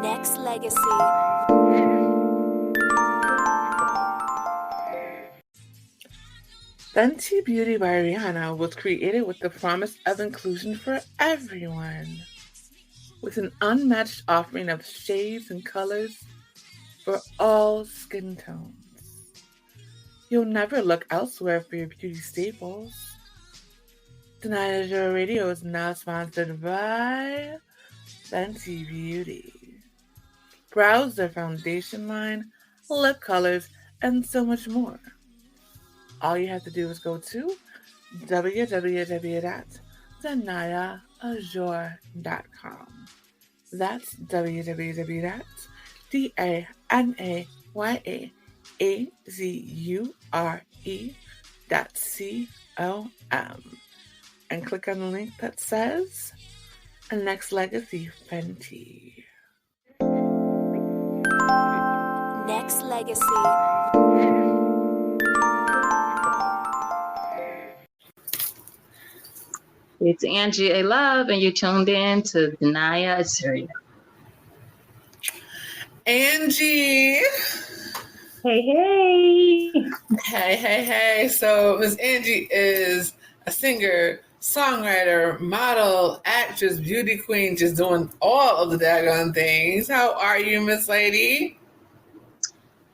Nexxlegacy. Fenty Beauty by Rihanna was created with the promise of inclusion for everyone, with an unmatched offering of shades and colors for all skin tones. You'll never look elsewhere for your beauty staples. Danaya Azure Radio is now sponsored by Fenty Beauty. Browse their foundation line, lip colors, and so much more. All you have to do is go to www.danayaazure.com. That's www.danayaazure.com. And click on the link that says Nexxlegacy Fenty. Nexxlegacy. It's Angie A. Love, and you tuned in to Danaya Azure. Angie! Hey. Hey. So Miss Angie is a singer, songwriter, model, actress, beauty queen, just doing all of the daggone things. How are you, Miss Lady?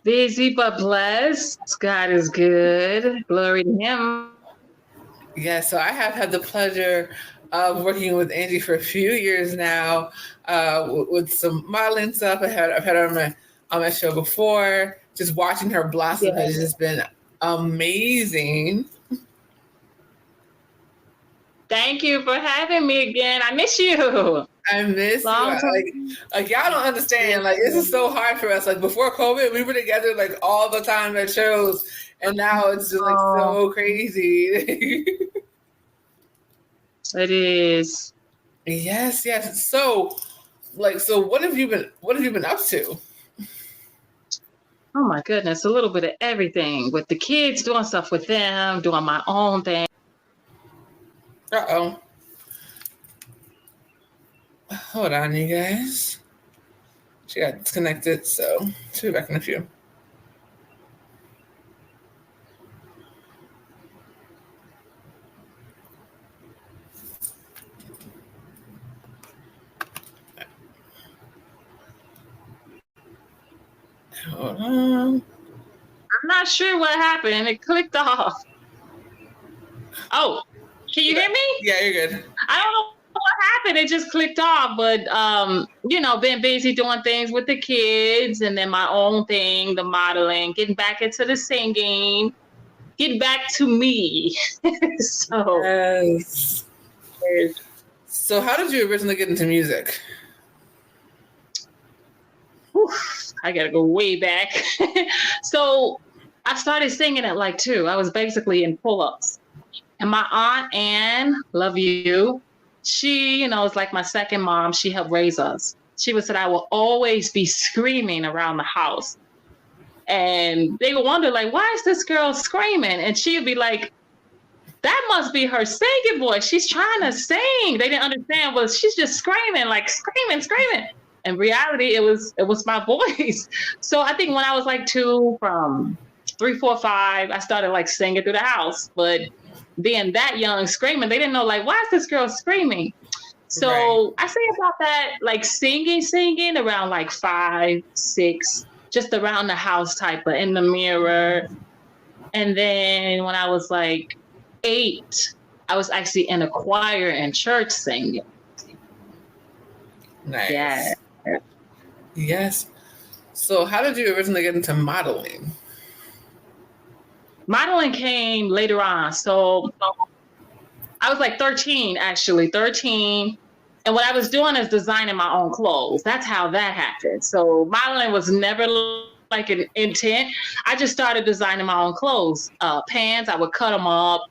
Busy but blessed. God is good. Glory to Him. Yeah, so I have had the pleasure of working with Angie for a few years now, with some modeling stuff. I've had her on my show before. Just watching her blossom has just been amazing. Thank you for having me again. I miss you. I miss you. Like y'all don't understand. Like, this is so hard for us. Like, before COVID, we were together like all the time at shows, and now it's just like so crazy. It is. Yes. So what have you been up to? Oh my goodness, a little bit of everything. With the kids, doing stuff with them, doing my own thing. Uh-oh. Hold on, you guys. She got disconnected, so she'll be back in a few. Hold on. I'm not sure what happened. It clicked off. Oh, can you hear me? Yeah, you're good. I don't know what happened. It just clicked off, but been busy doing things with the kids, and then my own thing, the modeling, getting back into the singing, getting back to me. So yes. So how did you originally get into music? I gotta go way back. So I started singing at like 2. I was basically in pull-ups. And my aunt Ann, love you, she, is like my second mom. She helped raise us. She would say I will always be screaming around the house. And they would wonder, like, why is this girl screaming? And she would be like, that must be her singing voice. She's trying to sing. They didn't understand. Well, she's just screaming. In reality, it was my voice. So I think when I was like 2, from 3, 4, 5, I started like singing through the house. But being that young, screaming, they didn't know, like, why is this girl screaming? So right. I say about that, like singing around like 5, 6, just around the house type of in the mirror. And then when I was like 8, I was actually in a choir in church singing. Nice. Yeah. Yes. So how did you originally get into modeling? Modeling came later on. So I was like 13, actually, 13. And what I was doing is designing my own clothes. That's how that happened. So modeling was never like an intent. I just started designing my own clothes. Pants, I would cut them up,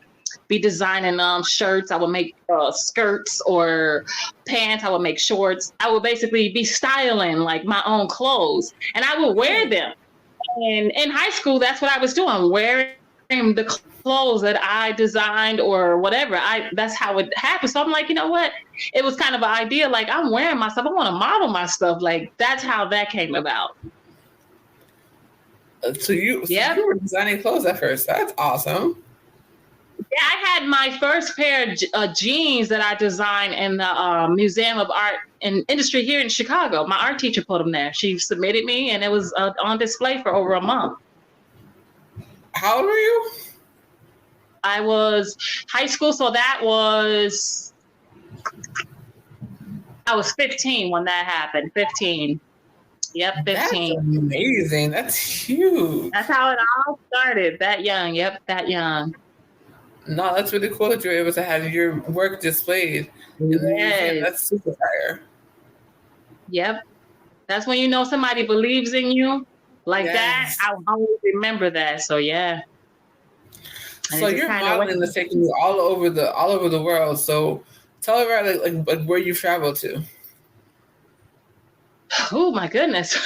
be designing them. Shirts, I would make skirts, or pants, I would make shorts. I would basically be styling like my own clothes, and I would wear them. And in high school, that's what I was doing, wearing the clothes that I designed or whatever. That's how it happened. So I'm like, you know what? It was kind of an idea. Like, I'm wearing my stuff. I want to model my stuff. Like, that's how that came about. So you were designing clothes at first. That's awesome. Yeah, I had my first pair of jeans that I designed in the Museum of Art and Industry here in Chicago. My art teacher put them there. She submitted me, and it was on display for over a month. How old were you? I was high school, so I was 15 when that happened. 15. Yep, 15. That's amazing. That's huge. That's how it all started. That young. Yep, that young. No, that's really cool that you were able to have your work displayed in the museum. That's super fire. Yep. That's when you know somebody believes in you like that. I always remember that. So yeah. And so your modeling is taking you all over the world. So tell everybody like where you traveled to. Oh my goodness.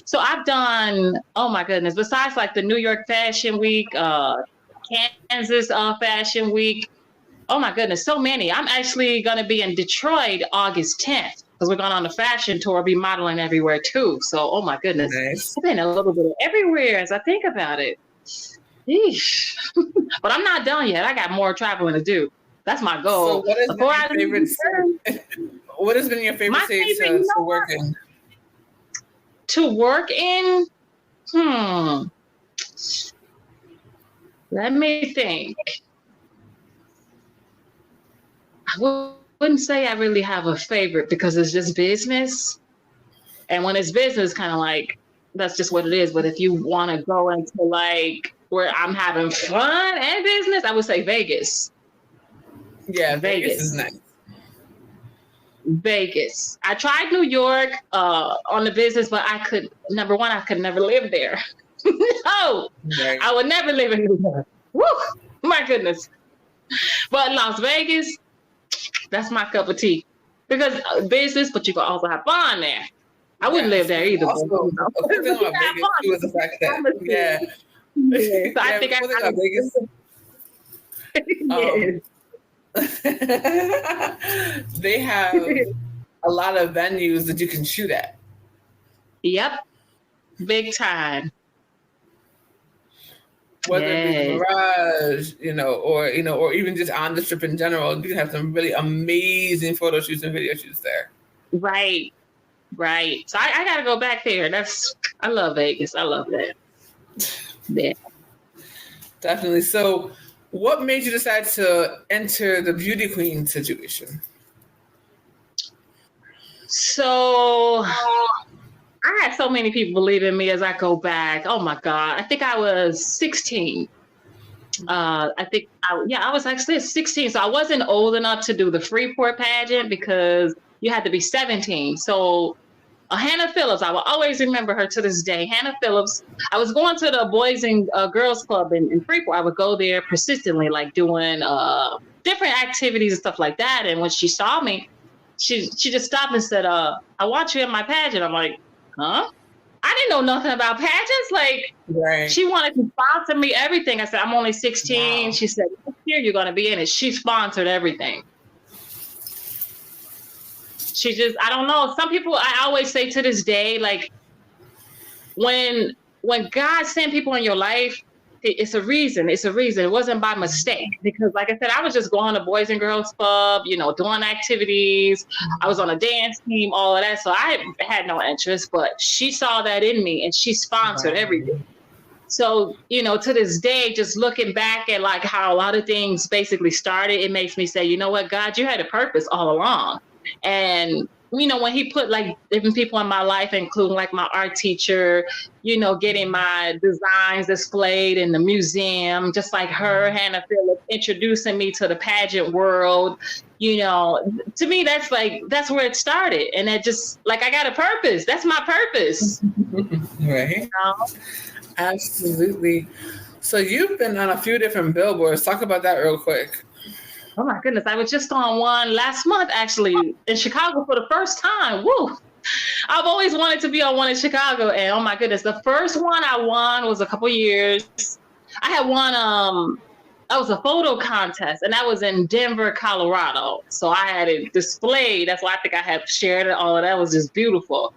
So I've done, oh my goodness, besides like the New York Fashion Week, Kansas Fashion Week. Oh my goodness, so many. I'm actually going to be in Detroit August 10th because we're going on a fashion tour. I'll be modeling everywhere too. So, oh my goodness. Nice. I've been a little bit of everywhere as I think about it. Yeesh. But I'm not done yet. I got more traveling to do. That's my goal. So what has been your favorite state to work in? To work in? Let me think. I wouldn't say I really have a favorite because it's just business. And when it's business, kind of like, that's just what it is. But if you want to go into like where I'm having fun and business, I would say Vegas. Yeah, Vegas is nice. Vegas. I tried New York on the business, but I could never live there. No, right. I would never live in New York. Woo, my goodness. But Las Vegas, that's my cup of tea. Because business, but you can also have fun there. I wouldn't live there either. Also, the thing about Vegas too is the fact that, So I think I got Vegas. Yes. They have a lot of venues that you can shoot at. Yep. Big time. Whether it be Mirage, or even just on the strip in general, you can have some really amazing photo shoots and video shoots there. Right. So I got to go back there. I love Vegas. I love that. Yeah. Definitely. So what made you decide to enter the beauty queen situation? So I had so many people believe in me as I go back. Oh my God. I think I was 16. I was actually 16. So I wasn't old enough to do the Freeport pageant because you had to be 17. So Hannah Phillips, I will always remember her to this day. Hannah Phillips, I was going to the Boys and Girls Club in Freeport. I would go there persistently, like doing different activities and stuff like that. And when she saw me, she just stopped and said, I want you in my pageant. I'm like, huh? I didn't know nothing about pageants. Like, right. She wanted to sponsor me everything. I said, I'm only 16. Wow. She said, next year you're going to be in it. She sponsored everything. She just, I don't know. Some people, I always say to this day, like, when God sent people in your life, it's a reason. It wasn't by mistake. Because like I said, I was just going to Boys and Girls Club, doing activities. I was on a dance team, all of that. So I had no interest, but she saw that in me and she sponsored everything. So, to this day, just looking back at like how a lot of things basically started, it makes me say, you know what, God, you had a purpose all along. And, when he put like different people in my life, including like my art teacher, getting my designs displayed in the museum, just like her, Hannah Phillips, introducing me to the pageant world, to me, that's where it started. And it just like, I got a purpose. That's my purpose. Right. Absolutely. So you've been on a few different billboards. Talk about that real quick. Oh my goodness. I was just on one last month, actually, in Chicago for the first time. Woo! I've always wanted to be on one in Chicago. And oh my goodness, the first one I won was a couple years. I had won that was a photo contest, and that was in Denver, Colorado. So I had it displayed. That's why I think I have shared it. All of that was just beautiful.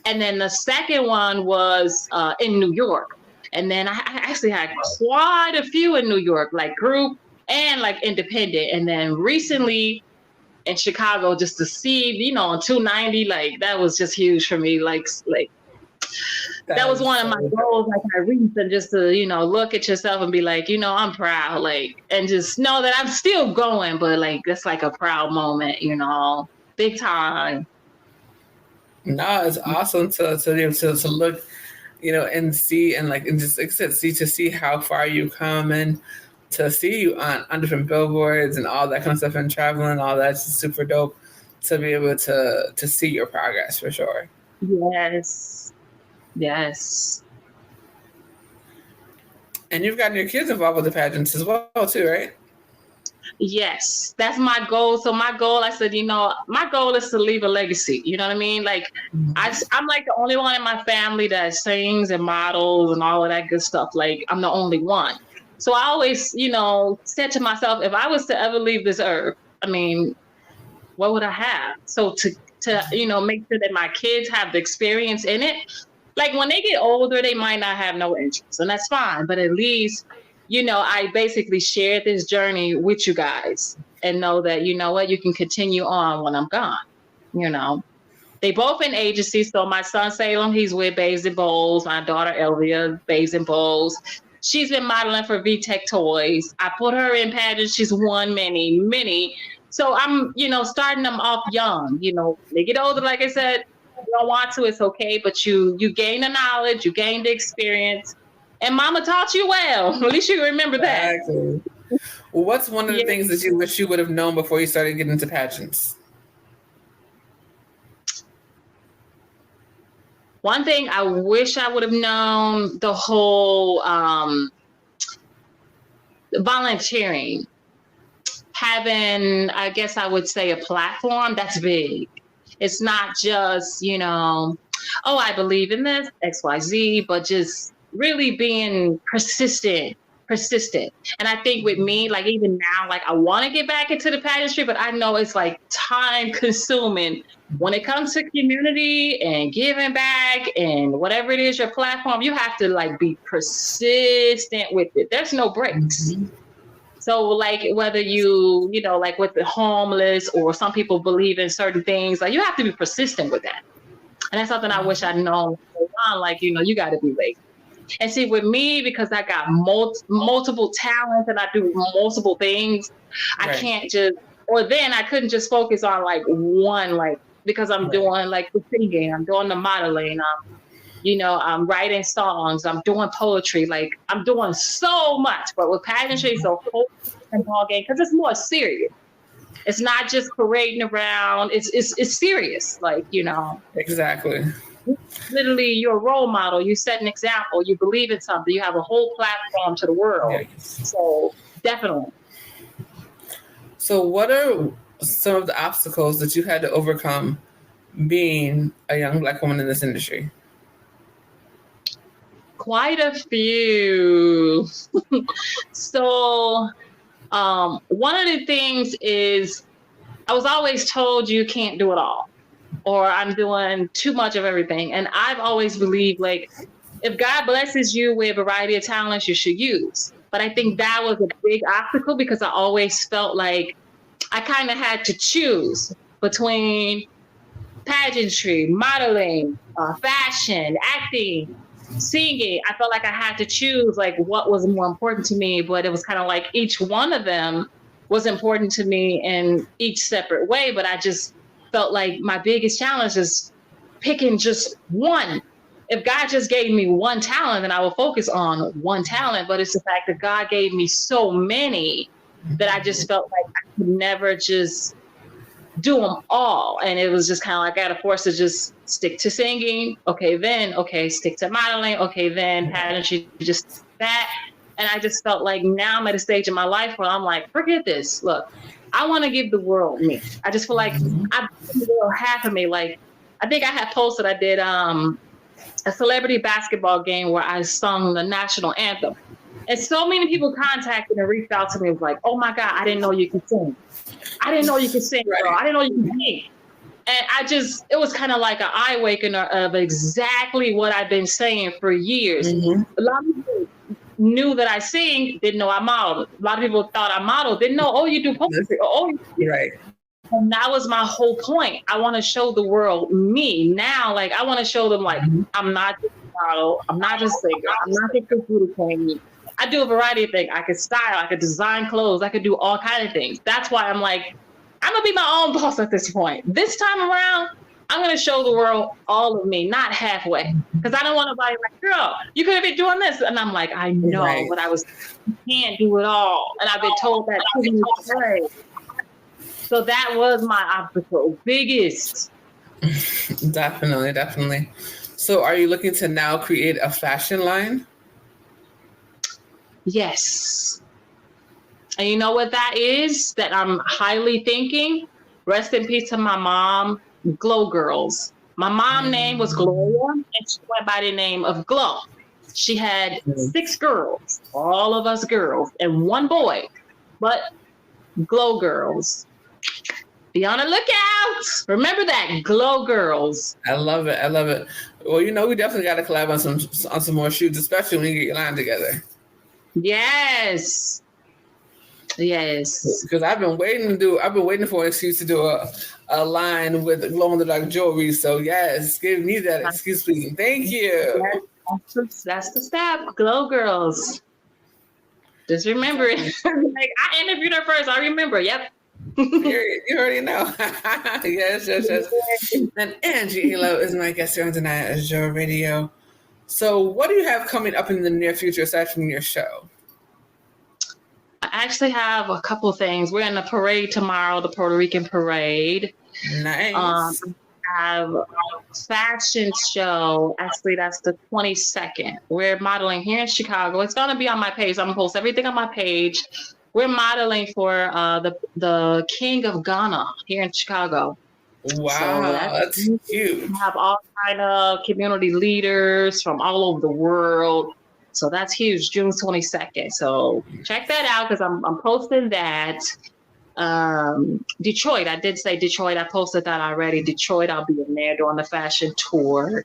And then the second one was in New York. And then I actually had quite a few in New York, like group and like independent. And then recently in Chicago, just to see, you know, on 290, like that was just huge for me. Like that was one of my goals, like I reached, and just to, you know, look at yourself and be like, you know, I'm proud, like, and just know that I'm still going, but like that's like a proud moment, you know, big time. No, it's awesome to look, you know, and see, and like, and just like I said, see how far you come, and to see you on different billboards and all that kind of stuff, and traveling, all that's super dope to be able to see your progress for sure. Yes. And you've gotten your kids involved with the pageants as well too, right? Yes, that's my goal. So my goal, I said, you know, my goal is to leave a legacy. You know what I mean? Like I'm like the only one in my family that sings and models and all of that good stuff. Like I'm the only one. So I always, you know, said to myself, if I was to ever leave this earth, I mean, what would I have? So to you know, make sure that my kids have the experience in it. Like when they get older, they might not have no interest, and that's fine. But at least, you know, I basically shared this journey with you guys, and know that, you know what, you can continue on when I'm gone. You know, they both in agencies. So my son Salem, he's with Babes and Bowls. My daughter Elvia, Babes and Bowls. She's been modeling for VTech Toys. I put her in pageants. She's won many. So I'm, you know, starting them off young. You know, they get older, like I said, you don't want to, it's okay, but you gain the knowledge, you gain the experience, and mama taught you well. At least you remember that. Exactly. Well, what's one of the things that you wish you would have known before you started getting into pageants? One thing I wish I would have known, the whole volunteering, having, I guess I would say, a platform that's big. It's not just, you know, oh, I believe in this, XYZ, but just really being persistent. And I think with me, like even now, like I want to get back into the pageantry, but I know it's like time consuming. When it comes to community and giving back and whatever it is, your platform, you have to like be persistent with it. There's no breaks. Mm-hmm. So like whether you know, like with the homeless, or some people believe in certain things, like you have to be persistent with that. And that's something I wish I'd known. Like, you know, you got to be late. And see, with me, because I got multiple talents and I do multiple things, right. I can't just, or then I couldn't just focus on like one, like, because I'm doing like the singing, I'm doing the modeling, you know, I'm writing songs, I'm doing poetry, like I'm doing so much. But with pageantry, it's a whole different ball game because it's more serious. It's not just parading around. It's serious, like, you know. Exactly. Literally, you're a role model. You set an example. You believe in something. You have a whole platform to the world. Yes. So definitely. So what are some of the obstacles that you had to overcome being a young Black woman in this industry? Quite a few. So one of the things is I was always told you can't do it all, or I'm doing too much of everything. And I've always believed, like, if God blesses you with a variety of talents, you should use. But I think that was a big obstacle because I always felt like I kind of had to choose between pageantry, modeling, fashion, acting, singing. I felt like I had to choose like what was more important to me, but it was kind of like each one of them was important to me in each separate way. But I just felt like my biggest challenge is picking just one. If God just gave me one talent, then I will focus on one talent. But it's the fact that God gave me so many that I just felt like I could never just do them all. And it was just kind of like I got to force to just stick to singing. Okay, stick to modeling. Okay, then pageantry, just that. And I just felt like now I'm at a stage in my life where I'm like, forget this. Look, I want to give the world me. I just feel like I've given the world half of me. Like, I think I had posted, I did a celebrity basketball game where I sung the national anthem. And so many people contacted and reached out to me. It was like, oh my God, I didn't know you could sing. I didn't know you could sing, girl. I didn't know you could sing. And it was kind of like an eye awakener of exactly what I've been saying for years. Mm-hmm. A lot of people knew that I sing, didn't know I modeled. A lot of people thought I modeled, didn't know, oh, you do poetry. Oh, right. And that was my whole point. I want to show the world me now. Like, I want to show them, like, I'm not just a model. I'm not just a singer. I'm not just a beauty queen. I do a variety of things. I could style. I could design clothes. I could do all kinds of things. That's why I'm like, I'm going to be my own boss at this point. This time around, I'm going to show the world all of me, not halfway. Because I don't want nobody like, girl, you could have been doing this. And I'm like, I know, right. But you can't do it all. And I've been told that too many times. So that was my obstacle, biggest. Definitely. So are you looking to now create a fashion line? Yes. And you know what that is? That I'm highly thinking? Rest in peace to my mom, Glow Girls. My mom's name was Gloria, and she went by the name of Glow. She had 6 girls, all of us girls, and 1 boy, but Glow Girls. Be on the lookout. Remember that, Glow Girls. I love it. Well, we definitely got to collab on some more shoots, especially when you get your line together. Yes. Because I've been waiting for an excuse to do a line with glow in the dark jewelry. So yes, give me that excuse, please. Thank you. That's the step, Glow Girls. Just remember it. Like, I interviewed her first. I remember. Yep. You already know. Yes. And Angie is my guest here on Danaya Azure Radio. So what do you have coming up in the near future aside from your show? I actually have a couple of things. We're in the parade tomorrow, the Puerto Rican parade. Nice. I have a fashion show. Actually, that's the 22nd. We're modeling here in Chicago. It's going to be on my page. I'm going to post everything on my page. We're modeling for the King of Ghana here in Chicago. Wow, so that's huge. We have all kind of community leaders from all over the world. So that's huge, June 22nd. So check that out because I'm posting that. Detroit, I did say Detroit. I posted that already. Detroit, I'll be in there doing the fashion tour.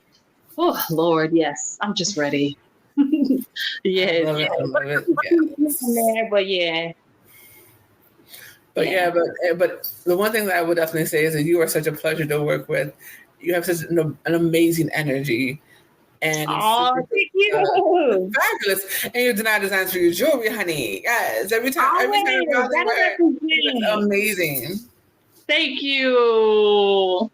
Oh, Lord, yes. I'm just ready. Yes. I love it. Yes. But yeah. But the one thing that I would definitely say is that you are such a pleasure to work with. You have such an amazing energy. And thank you. Fabulous. And you Danaya designs for your jewelry, honey. Yes. Every time you wear it's amazing. Thank you.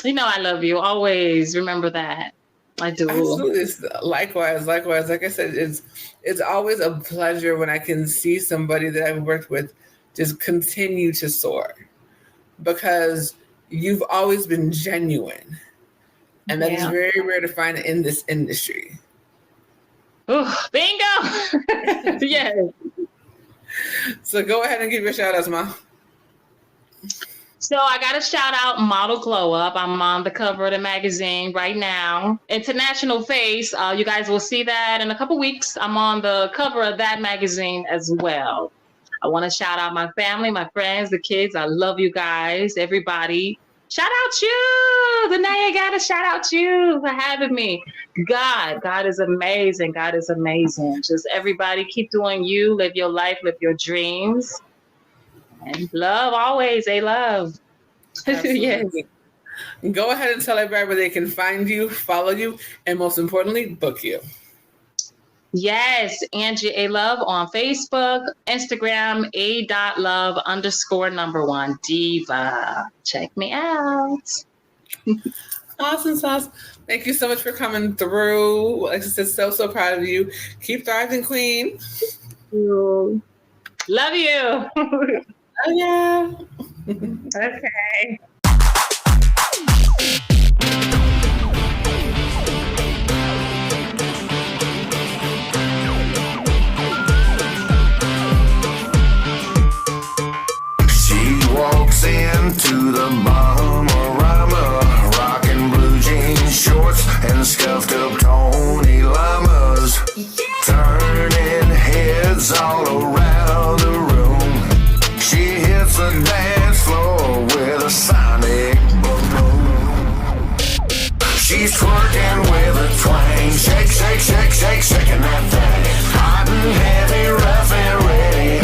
You know I love you. Always remember that. I do. Absolutely. Likewise. Like I said, it's always a pleasure when I can see somebody that I've worked with just continue to soar. Because you've always been genuine. And that is very rare to find in this industry. Oh, bingo! Yes. So go ahead and give your shout outs, Ma. So I got to shout out Model Glow Up. I'm on the cover of the magazine right now. International Face. You guys will see that in a couple weeks. I'm on the cover of that magazine as well. I want to shout out my family, my friends, the kids. I love you guys, everybody. Shout out you, Danaya. Gotta shout out you for having me. God is amazing. God is amazing. Just everybody keep doing you. Live your life. Live your dreams. And love always. Love. Yes. Go ahead and tell everybody where they can find you, follow you, and most importantly, book you. Yes, Angie Love on Facebook, Instagram, a.love_1 diva. Check me out. Awesome sauce. Thank you so much for coming through. Like I said, so proud of you. Keep thriving, queen. Love you. Oh, yeah. Okay. Walks into the Bahama, rocking blue jeans, shorts, and scuffed up Tony Llamas. Turning working with a twang. Shake, shake, shake, shake, shaking that thing. Hot and heavy, rough and ready.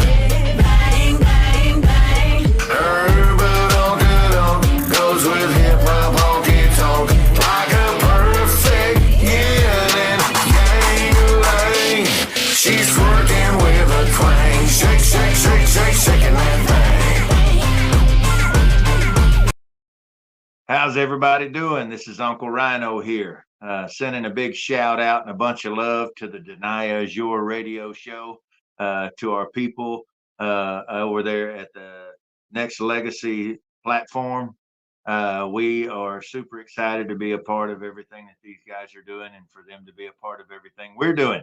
Bang, bang, bang. Herbadonk goes with hip hop, honky tonk, like a perfect yin and yang. She's working with a twang. Shake, shake, shake, shake, shaking that thing. How's everybody doing? This is Uncle Rhino here, sending a big shout out and a bunch of love to the Danaya Azure radio show, to our people over there at the Nexxlegacy platform. We are super excited to be a part of everything that these guys are doing and for them to be a part of everything we're doing.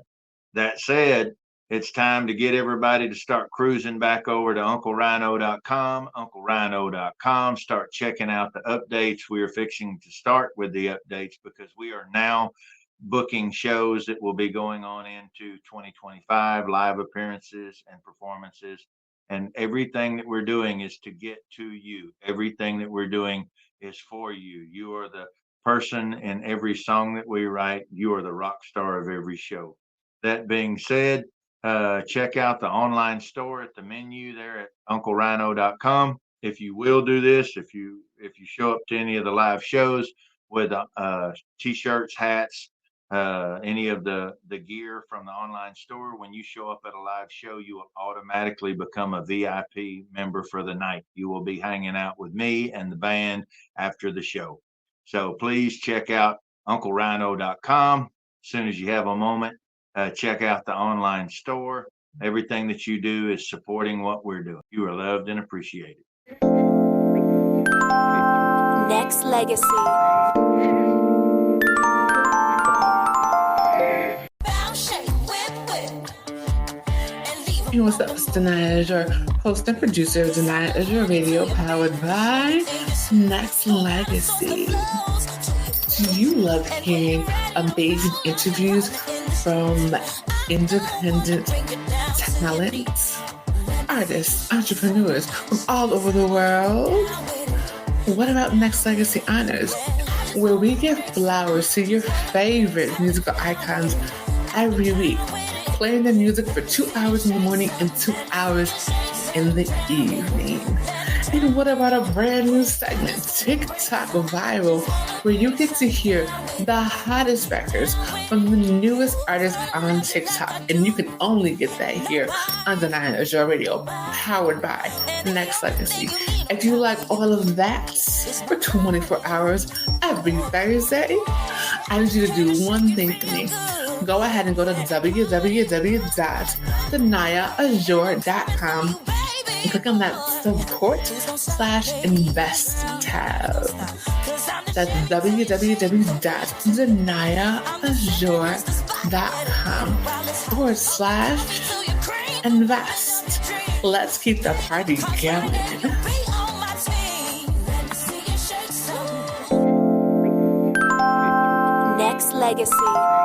That said, it's time to get everybody to start cruising back over to UncleRhino.com, UncleRhino.com. Start checking out the updates. We are fixing to start with the updates because we are now booking shows that will be going on into 2025, live appearances and performances. And everything that we're doing is to get to you. Everything that we're doing is for you. You are the person in every song that we write. You are the rock star of every show. That being said, check out the online store at the menu there at UncleRhino.com. If you will do this, if you show up to any of the live shows with t-shirts, hats, any of the gear from the online store, when you show up at a live show, you will automatically become a VIP member for the night. You will be hanging out with me and the band after the show. So please check out UncleRhino.com as soon as you have a moment. Check out the online store. Everything that you do is supporting what we're doing. You are loved and appreciated. Nexxlegacy. Hey, what's up? It's Danaya, Azure, host and producer of Danaya Azure Radio, powered by Nexxlegacy. Do you love hearing amazing interviews from independent talents, artists, entrepreneurs from all over the world? What about Nexxlegacy Honors, where we give flowers to your favorite musical icons every week, playing their music for 2 hours in the morning and 2 hours in the evening? And what about a brand new segment, TikTok Viral, where you get to hear the hottest records from the newest artists on TikTok? And you can only get that here on Danaya Azure Radio, powered by Nexxlegacy. If you like all of that for 24 hours every Thursday, I need you to do one thing for me. Go ahead and go to www.danayaazure.com and click on that support/invest tab. That's www.danayaazure.com/invest. Let's keep the party going. Nexxlegacy.